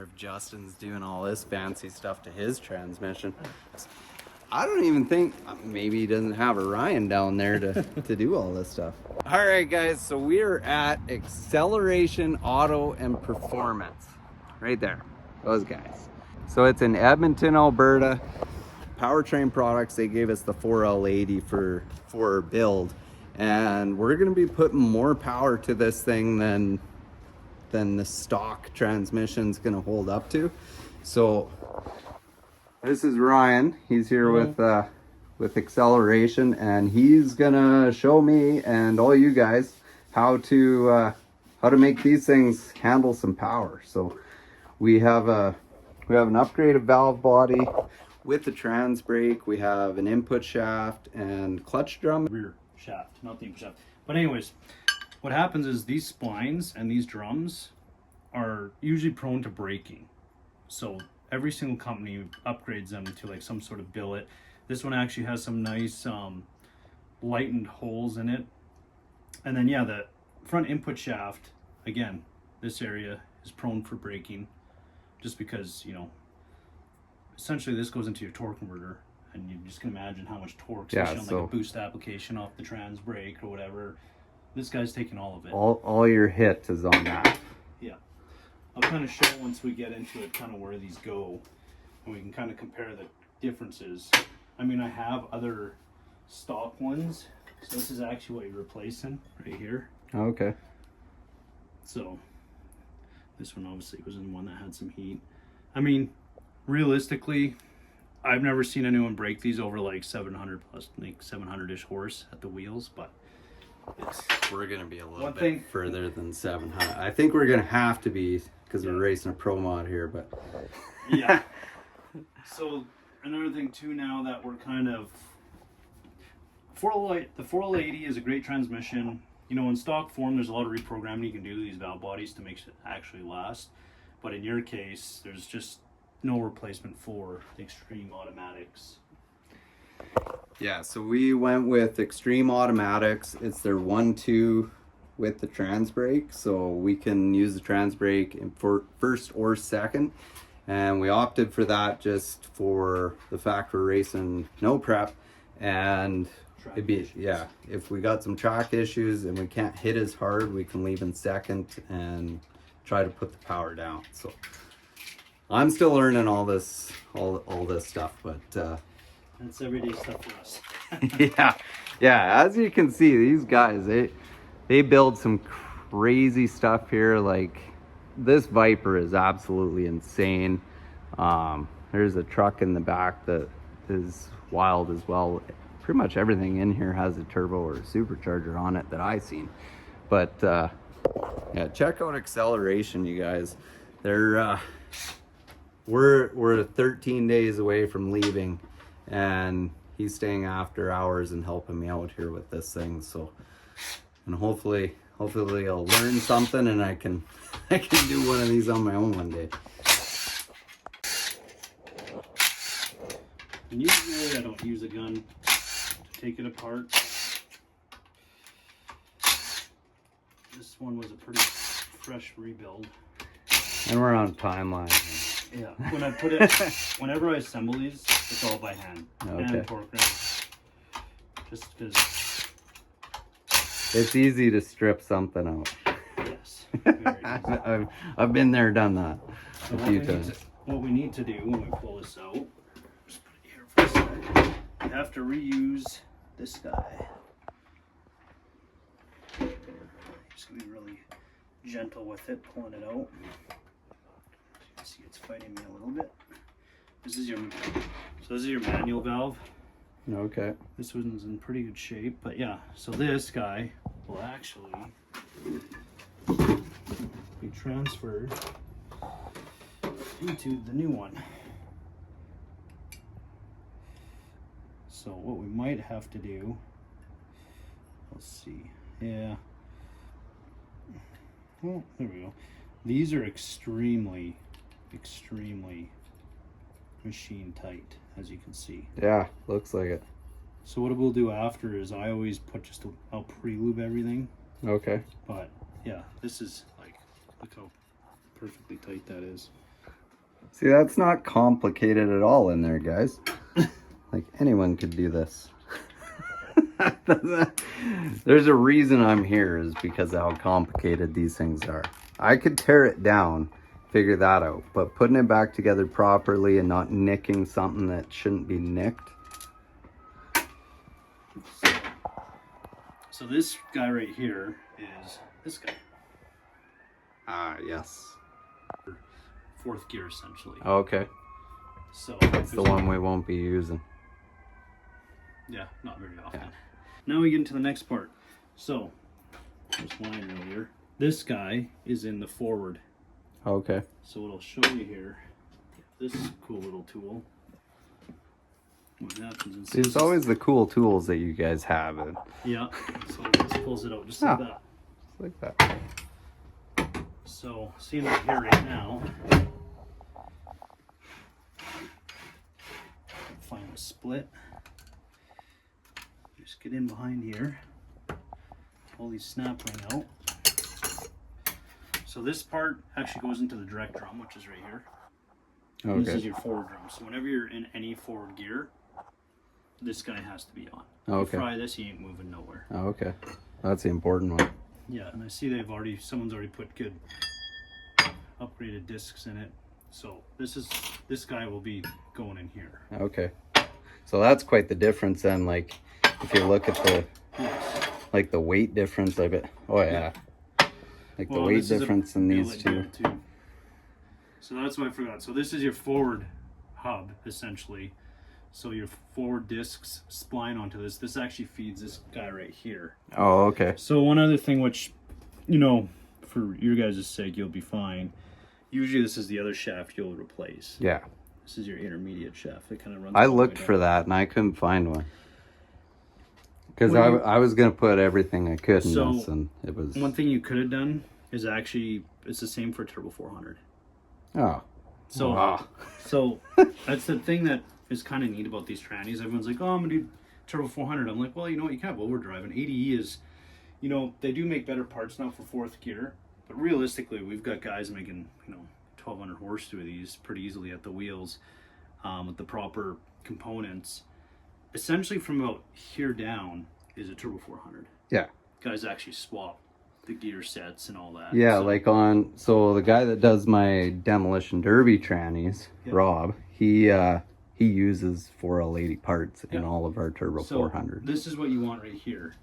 there if Justin's doing all this fancy stuff to his transmission. I don't even think, maybe he doesn't have a Ryan down there to do all this stuff. All right, guys, so we're at Acceleration Auto and Performance. Right there, those guys. So it's in Edmonton, Alberta. Powertrain Products, they gave us the 4L80 for build. And we're gonna be putting more power to this thing than the stock transmission's gonna hold up to. So this is Ryan. He's here with Acceleration, and he's gonna show me and all you guys how to make these things handle some power. So we have an upgraded valve body with the trans brake. We have an input shaft and clutch drum. Rear shaft, not the input shaft. But anyways, what happens is these splines and these drums are usually prone to breaking. So every single company upgrades them to like some sort of billet. This one actually has some nice lightened holes in it. And then yeah, the front input shaft, again, this area is prone for breaking just because, you know, essentially this goes into your torque converter, and you just can imagine how much torque, especially on like a boost application off the trans brake or whatever. This guy's taking all of it. All your hit is on that. Yeah. I'll kind of show once we get into it kind of where these go, and we can kind of compare the differences. I mean, I have other stock ones, so this is actually what you're replacing right here. Okay. So this one obviously was in one that had some heat. I mean, realistically, I've never seen anyone break these over like 700 plus, like 700-ish horse at the wheels, but we're gonna be a little bit further than 700. I think we're gonna have to be, because we're racing a pro mod here, but yeah. So another thing too, now that we're kind of the 4L80 is a great transmission. You know, in stock form, there's a lot of reprogramming you can do to these valve bodies to make it actually last. But in your case, there's just no replacement for the Extreme Automatics. Yeah, so we went with Extreme Automatics. It's their 1-2 with the trans brake, so we can use the trans brake for first or second, and we opted for that just for the fact we're racing no prep, and it'd be, yeah, if we got some track issues and we can't hit as hard, we can leave in second and try to put the power down. So I'm still learning all this stuff, but that's everyday stuff for us. yeah, as you can see, these guys, they build some crazy stuff here. Like this Viper is absolutely insane. There's a truck in the back that is wild as well. Pretty much everything in here has a turbo or a supercharger on it that I've seen. But yeah, check out Acceleration, you guys. They're we're 13 days away from leaving, and he's staying after hours and helping me out here with this thing. So, and hopefully I'll learn something, and I can do one of these on my own one day. And usually I don't use a gun to take it apart. This one was a pretty fresh rebuild. And we're on timeline. Yeah, when I put it, whenever I assemble these, it's all by hand. Okay. And torque wrench. Just because it's easy to strip something out. Yes. Very easy. I've been there, done that So a few times. What we need to do when we pull this out, just put it here for a second. We have to reuse this guy. Just gonna be really gentle with it, pulling it out. You can see it's fighting me a little bit. This is your manual valve. Okay. This one's in pretty good shape, but yeah. So this guy will actually be transferred into the new one. So what we might have to do, let's see, yeah, well, there we go. These are extremely machine tight, as you can see. Yeah, looks like it. So what we'll do after is I always put I'll pre-lube everything. Okay. But yeah, this is like, look how perfectly tight that is. See, that's not complicated at all in there, guys. Like, anyone could do this. There's a reason I'm here, is because of how complicated these things are. I could tear it down, figure that out, but putting it back together properly and not nicking something that shouldn't be nicked. So this guy right here is this guy. Ah, yes. Fourth gear, essentially. Okay. So That's the one we won't be using. Yeah, not very often. Yeah. Now we get into the next part. So, this line earlier. This guy is in the forward. Okay. So what I'll show you here, this cool little tool. What happens It's always the cool tools that you guys have. Yeah. So this pulls it out just like that. Like that. So seeing it here right now. Find a split. Just get in behind here. Pull these snap ring out. So this part actually goes into the direct drum, which is right here. Okay. This is your forward drum. So whenever you're in any forward gear, this guy has to be on. Okay. You fry this, you ain't moving nowhere. Okay. That's the important one. Yeah, and I see someone's already put good upgraded discs in it. So this guy will be going in here. Okay. So that's quite the difference then. Like, if you look at the, like the weight difference of it. Oh yeah. Like the weight difference in these two. So that's what I forgot. So this is your forward hub, essentially. So your forward discs spline onto this. This actually feeds this guy right here. Oh, okay. So one other thing, which, you know, for your guys' sake, you'll be fine. Usually this is the other shaft you'll replace. Yeah. This is your intermediate shaft. It kind of runs. I looked for that and I couldn't find one. Because I was going to put everything I could in this, and it was... One thing you could have done is actually, it's the same for Turbo 400. Oh. So, wow. So that's the thing that is kind of neat about these trannies. Everyone's like, oh, I'm going to do Turbo 400. I'm like, well, you know what? You can have overdrive. And ADE is, you know, they do make better parts now for fourth gear. But realistically, we've got guys making, you know, 1,200 horse through these pretty easily at the wheels with the proper components. Essentially, from about here down is a Turbo 400. Yeah. Guys actually swap the gear sets and all that. Yeah, so, like so the guy that does my demolition derby trannies, Rob, he uses 4L80 parts in all of our Turbo 400. This is what you want right here.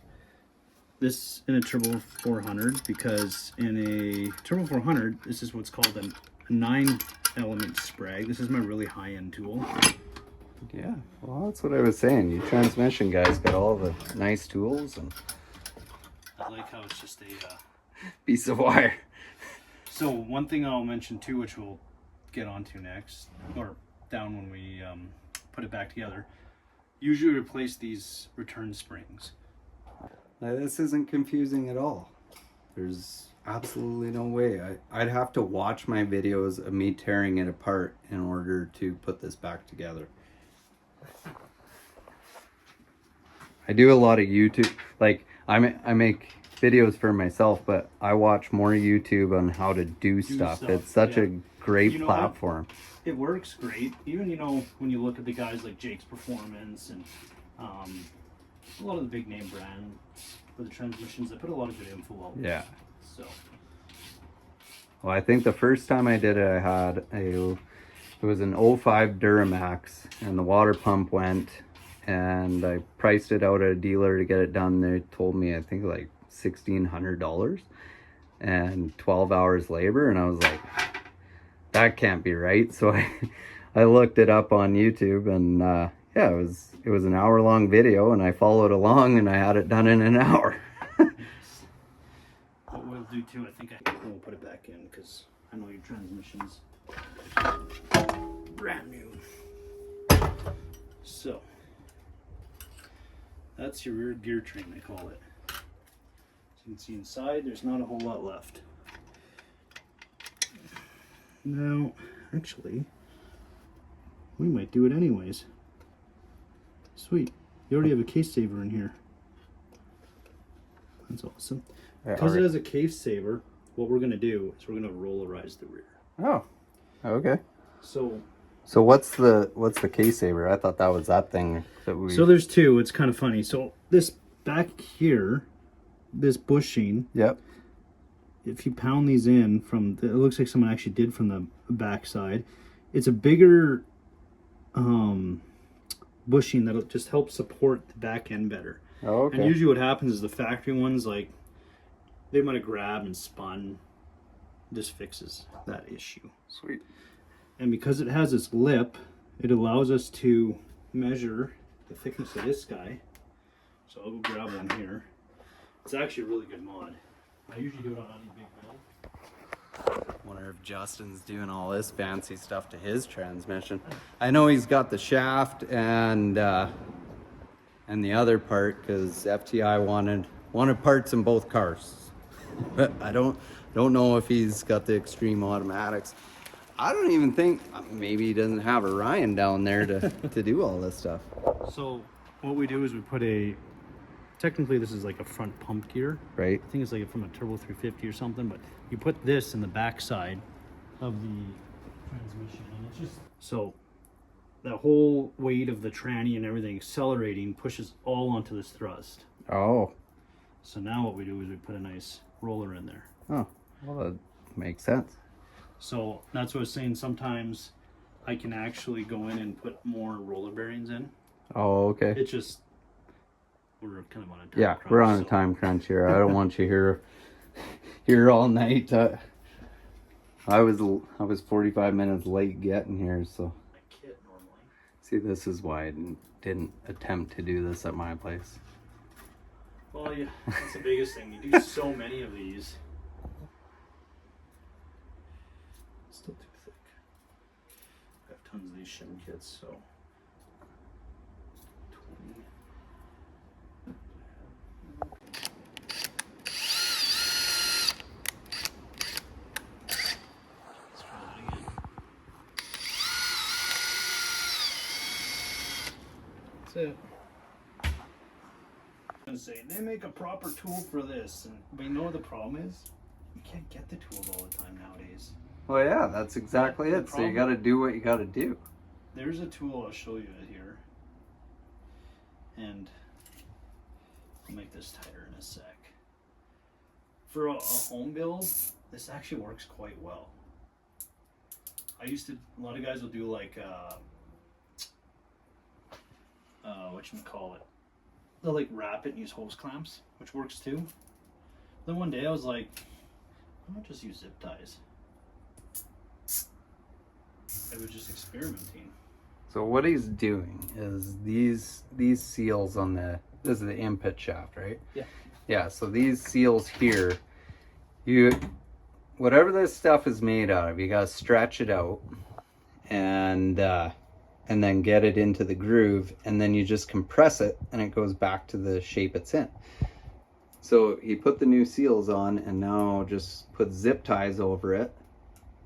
This in a Turbo 400, because in a Turbo 400, this is what's called a 9-element sprag. This is my really high-end tool. Yeah, well, that's what I was saying. You transmission guys got all the nice tools, and I like how it's just a piece of wire. So one thing I'll mention too, which we'll get onto next, or down when we put it back together, usually replace these return springs. Now, this isn't confusing at all. There's absolutely no way. I'd have to watch my videos of me tearing it apart in order to put this back together. I do a lot of YouTube, like I make videos for myself, but I watch more YouTube on how to do stuff. It's such a great platform. What? It works great. Even, you know, when you look at the guys like Jake's Performance and a lot of the big name brands for the transmissions, they put a lot of good info out. Yeah. So. Well, I think the first time I did it, I had it was an 05 Duramax, and the water pump went, and I priced it out at a dealer to get it done. They told me, I think, like $1,600 and 12 hours labor, and I was like, that can't be right. So I looked it up on YouTube, and yeah, it was an hour-long video, and I followed along, and I had it done in an hour. What we'll do too, I think we'll put it back in, because I know your transmission's brand new. So that's your rear gear train, I call it. As you can see inside, there's not a whole lot left. Now, actually, we might do it anyways. Sweet. You already have a case saver in here. That's awesome. Because it has a case saver, what we're going to do is we're going to rollerize the rear. Oh, okay. So what's the case saver? I thought that was that thing that we. So there's two. It's kind of funny. So this back here, this bushing. Yep. If you pound these in it looks like someone actually did from the back side. It's a bigger bushing that'll just help support the back end better. Oh, okay. And usually what happens is the factory ones, like, they might have grabbed and spun. This fixes that issue. Sweet. And because it has this lip, it allows us to measure the thickness of this guy. So I'll go grab one here. It's actually a really good mod. I usually do it on any big build. Wonder if Justin's doing all this fancy stuff to his transmission. I know he's got the shaft and the other part because FTI wanted parts in both cars. But I don't know if he's got the extreme automatics. I don't even think, maybe he doesn't have a Ryan down there to do all this stuff. So what we do is we put technically this is like a front pump gear. Right. I think it's like from a Turbo 350 or something, but you put this in the back side of the transmission, and it's just, so the whole weight of the tranny and everything accelerating pushes all onto this thrust. Oh. So now what we do is we put a nice roller in there. Oh, well, that makes sense. So that's what I was saying. Sometimes I can actually go in and put more roller bearings in. Oh, okay. It's just, we're kind of on a time crunch, we're on a time crunch here. I don't want you here all night. I was 45 minutes late getting here, so. I kit normally. See, this is why I didn't attempt to do this at my place. Well, yeah, that's the biggest thing. You do so many of these. Still too thick. I have tons of these shim kits, so. 20. Let's try that again. That's it. Say they make a proper tool for this, and we know the problem is you can't get the tools all the time nowadays. Well, yeah, that's exactly it. So you got to do what you got to do. There's a tool I'll show you here, and I'll make this tighter in a sec. For a home build, this actually works quite well. A lot of guys will do like whatchamacallit, they'll like wrap it and use hose clamps, which works too. Then one day I was like, why not just use zip ties? I was just experimenting. So what he's doing is these seals on this is the input shaft, right? Yeah. Yeah, so these seals here, whatever this stuff is made out of, you gotta stretch it out and then get it into the groove, and then you just compress it and it goes back to the shape it's in. So he put the new seals on and now just put zip ties over it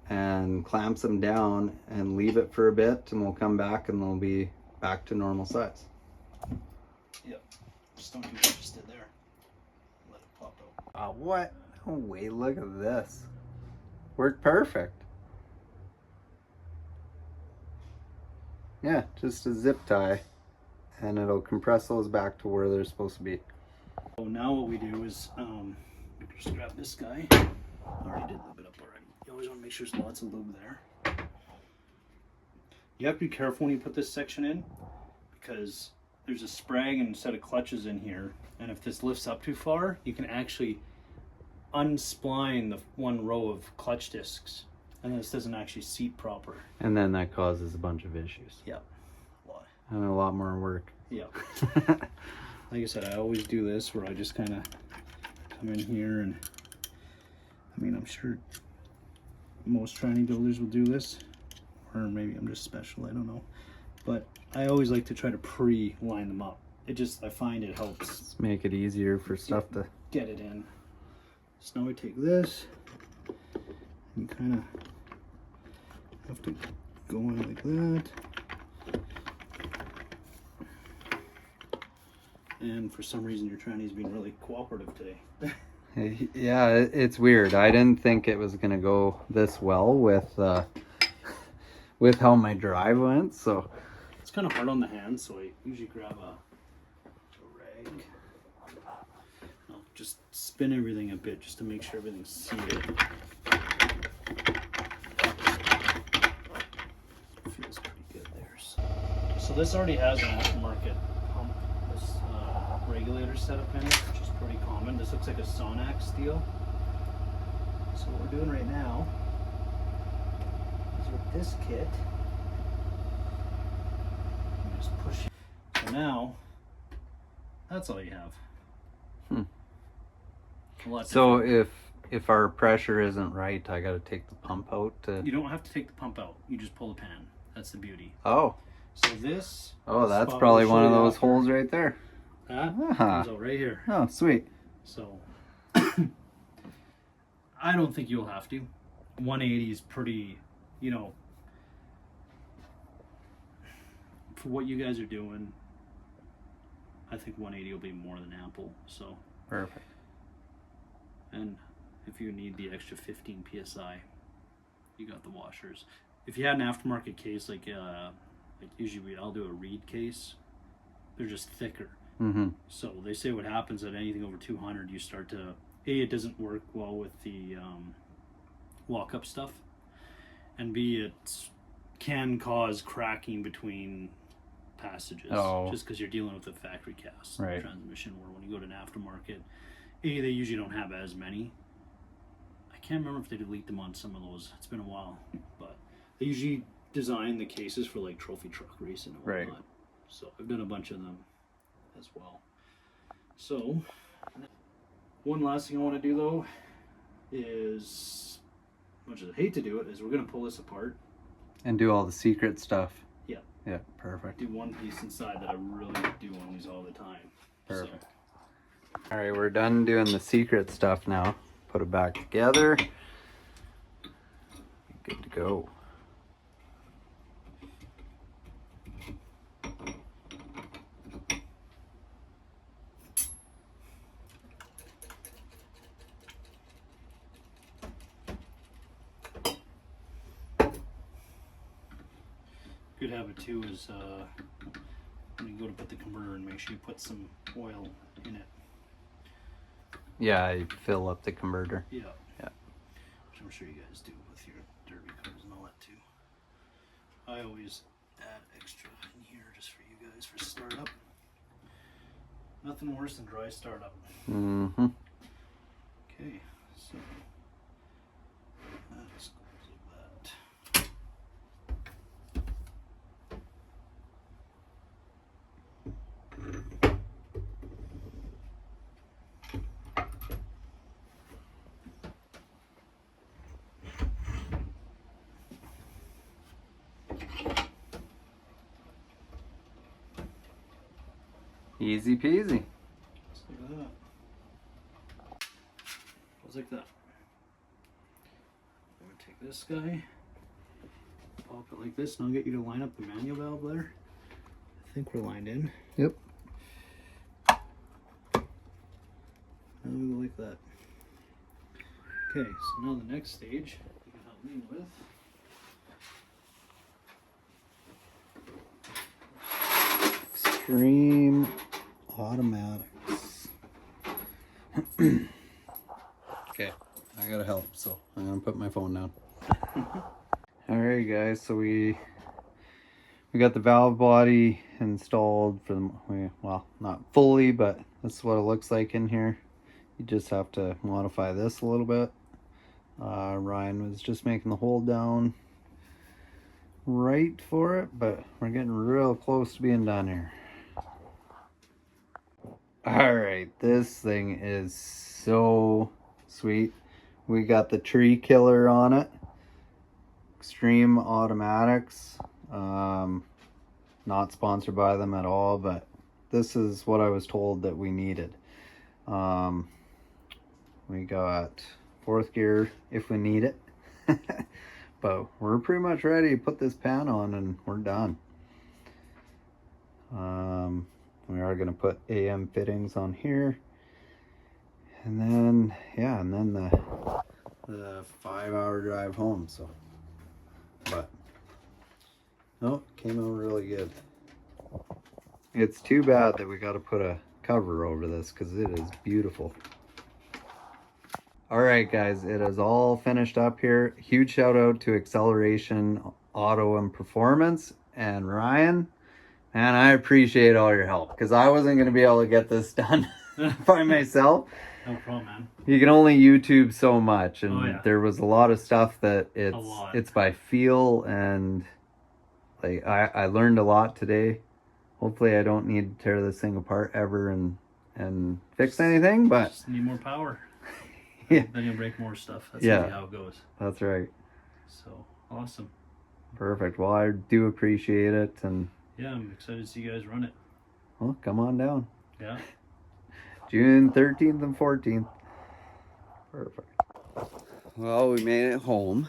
and clamps them down and leave it for a bit, and we'll come back and they'll be back to normal size. Yep. Just don't do what I just did there. Let it pop out. What? No way, look at this. Worked perfect. Yeah, just a zip tie and it'll compress those back to where they're supposed to be. So now what we do is just grab this guy. I already did lube it up already. You always want to make sure there's lots of lube there. You have to be careful when you put this section in, because there's a sprang and a set of clutches in here, and if this lifts up too far, you can actually unspline the one row of clutch discs, and this doesn't actually seat proper. And then that causes a bunch of issues. Yep. And a lot more work. Yep. Like I said, I always do this where I just kind of come in here, and I mean, I'm sure most tranny builders will do this, or maybe I'm just special, I don't know. But I always like to try to pre-line them up. I find it helps. Just make it easier for stuff to get it in. So now we take this, and kind of have to go in like that. And for some reason your tranny's being really cooperative today. Yeah, it's weird. I didn't think it was gonna go this well with with how my drive went. So it's kind of hard on the hands, so I usually grab a rag. I'll just spin everything a bit just to make sure everything's seated. Feels pretty good there. So this already has an aftermarket pump, this regulator setup in it, which is pretty common. This looks like a Sonax steel. So what we're doing right now is with this kit, you just push it. So now, that's all you have. So if our pressure isn't right, I got to take the pump out to... You don't have to take the pump out. You just pull the pan. That's the beauty. Oh. So this... Oh, that's probably one of those holes right there. That comes out right here. Oh, sweet. So, I don't think you'll have to. 180 is pretty, you know, for what you guys are doing, I think 180 will be more than ample. So perfect. And if you need the extra 15 psi, you got the washers. If you had an aftermarket case, like usually I'll do a reed case, they're just thicker. Mm-hmm. So they say what happens at anything over 200, you start to, A, it doesn't work well with the walk-up stuff, and B, it can cause cracking between passages, just because you're dealing with a factory cast transmission, where when you go to an aftermarket, A, they usually don't have as many. I can't remember if they delete them on some of those. It's been a while, but they usually design the cases for like trophy truck racing and whatnot. Right. So I've done a bunch of them as well. So one last thing I want to do though is, as much as I hate to do it, is we're going to pull this apart and do all the secret stuff. Yeah. Yeah, perfect. Do one piece inside that I really do on these all the time. Perfect. So. All right, we're done doing the secret stuff now. Put it back together. Good to go. Good habit too is when you go to put the converter in, make sure you put some oil in it. Yeah, I fill up the converter. Yeah. Yeah. Which I'm sure you guys do with your derby cars and all that too. I always add extra in here just for you guys for startup. Nothing worse than dry startup. Mm-hmm. Okay, so let's go like that. Easy peasy. Just like that. Just like that. I'm gonna take this guy, pop it like this, and I'll get you to line up the manual valve there. I think we're lined in. Yep. Now we go like that. Okay, so now the next stage you can help me with. Extreme automatics. Okay, I gotta help, so I'm gonna put my phone down. Alright guys, so we got the valve body installed for the, well, not fully, but that's what it looks like in here. You just have to modify this a little bit. Ryan was just making the hole down right for it, but we're getting real close to being done here. Alright, this thing is so sweet. We got the tree killer on it. Extreme Automatics. Not sponsored by them at all, but this is what I was told that we needed. We got fourth gear if we need it. But we're pretty much ready to put this pan on and we're done. We are going to put AM fittings on here. And then, yeah, and then the 5-hour drive home, so. But Oh, came out really good. It's too bad that we got to put a cover over this because it is beautiful. All right, guys, it is all finished up here. Huge shout out to Acceleration, Auto, and Performance, and Ryan. Man, I appreciate all your help because I wasn't going to be able to get this done by myself. No problem, man. You can only YouTube so much, and Oh, yeah. there was a lot of stuff that it's by feel, and like I learned a lot today. Hopefully, I don't need to tear this thing apart ever and fix anything, but just need more power. Yeah. Then you'll break more stuff. That's Yeah. usually how it goes. That's right. So awesome. Perfect. Well, I do appreciate it, and Yeah, I'm excited to see you guys run it. well, come on down. Yeah. June 13th and 14th. Perfect. Well, we made it home.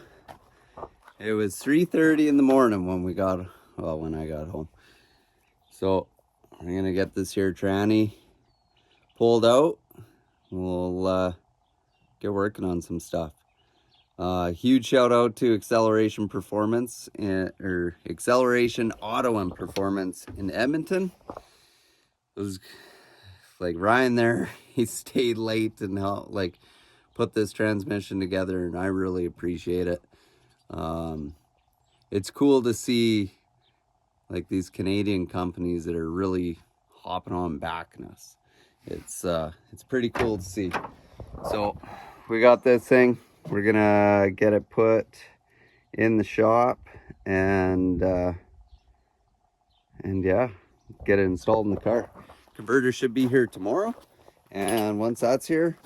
It was 3:30 in the morning when when I got home. So we're gonna get this here tranny pulled out. We'll get working on some stuff. Huge shout out to Acceleration Performance or Acceleration Auto and Performance in Edmonton. It was like Ryan there. He stayed late and helped put this transmission together, and I really appreciate it. It's cool to see like these Canadian companies that are really hopping on backing us. It's pretty cool to see. So we got this thing. We're gonna get it put in the shop and yeah, get it installed in the car. Converter should be here tomorrow, and once that's here,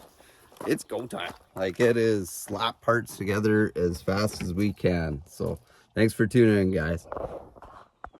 it's go time. Like, it is slap parts together as fast as we can. So thanks for tuning in, guys.